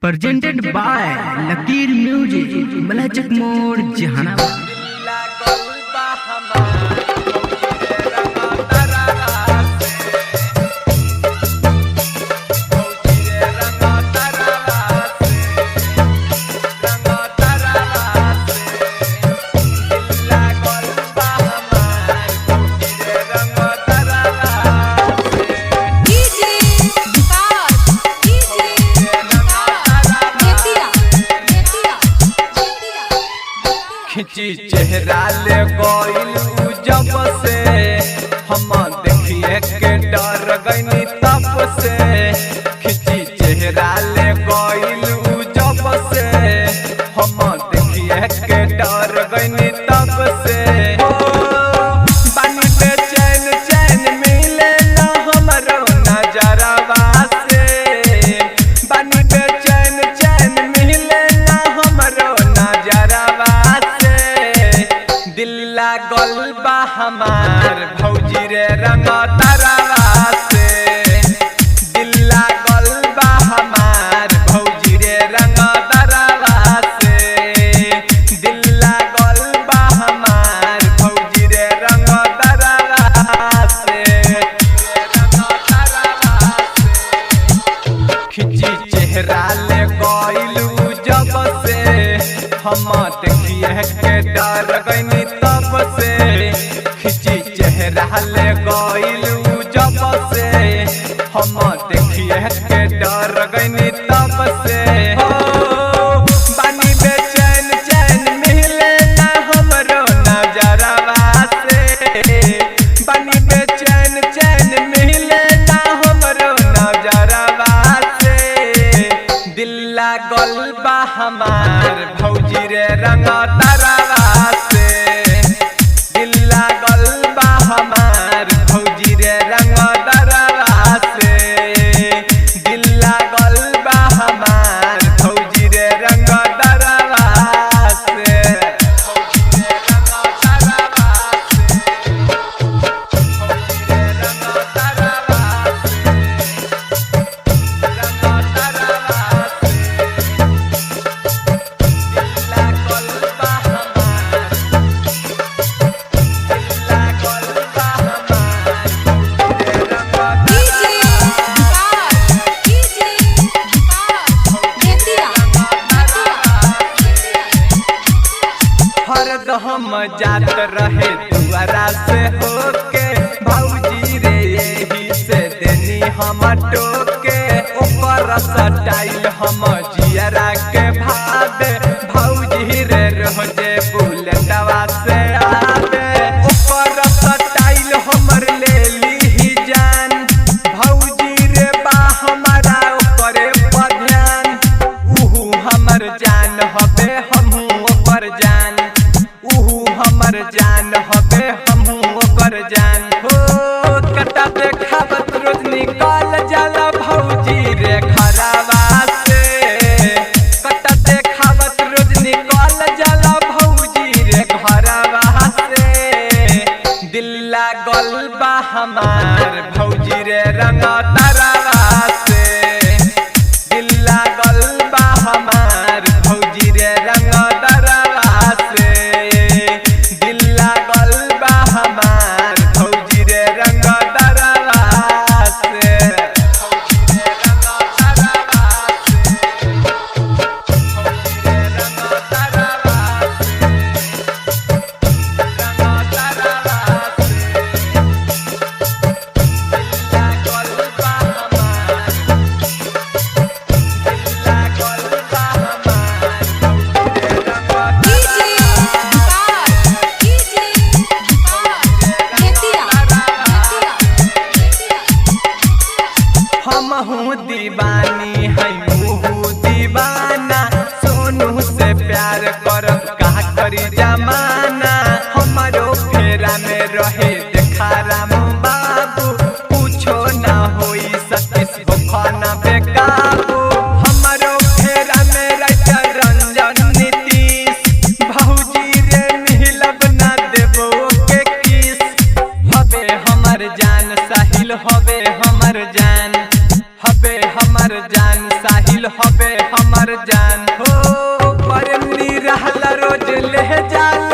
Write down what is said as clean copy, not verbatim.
presented by Lakir Music, Malachak Mode, Jahanabad. खिंची चेहरा ले गइल जब से हम देखिए के डर गइनी तब से। खिंची चेहरा ले गइल जब से हम देखिए के डर गइनी तब से। बानी बेचैन चैन मिले ना हमरो नजरवा से। बानी बेचैन चैन मिले ना हमरो नजरवा दिल लागल बा हमार भौजी रे रंग तरवा से। दिल लागल बा हमार भौजी रे रंग तरवा से। दिल लागल बा हमार भौजी रे रंग तरवा से। खिंची चेहरा ले गइलू जब से हम देखिए के डर गइनी तब से। खिंची चेहरा ले गइलू जब से हम देखिए के डर गइनी तब से। बानी बेचैन चैन मिले ना हमरो नजरवा से। बानी बेचैन चैन मिले ना हमरो नजरवा से। दिल लागल बा हमार भौजी रे रंग तरवा से। दिल लागल बा हमार भौजी रे रंग तरवा से। दिल लागल बा हमार भौजी रे रंग तरवा से। हम जात रहे दुआरा से होके भौजी रे यही से देनी हम टोके। ओकर स्टाइल हम जियरा के भादे भौजी रे रोजे बुलेटवा से आवे। ओकर स्टाइल हमर ले ली जान भौजी रे बा हमारा ओकरे पर ध्यान। उहू हमर जान हबे हमहू ओकर जान। उहू हमर जान हबे हमहू ओकर जान। हो कटा देखावत रोज निकाल जाला भौजी रे घरवा से। कटा देखावत रोज निकाल जाला भौजी रे घरवा से। दिल लागल बा हमार भौजी रे रंग तरवा से। दिल लागल बा हमार भौजी रे रंग तरवा से। दिल लागल बा हमार भौजी रे रंग तरवा से। लागल बा हमर जान हो, प्रेमी रहला रोज ले जाला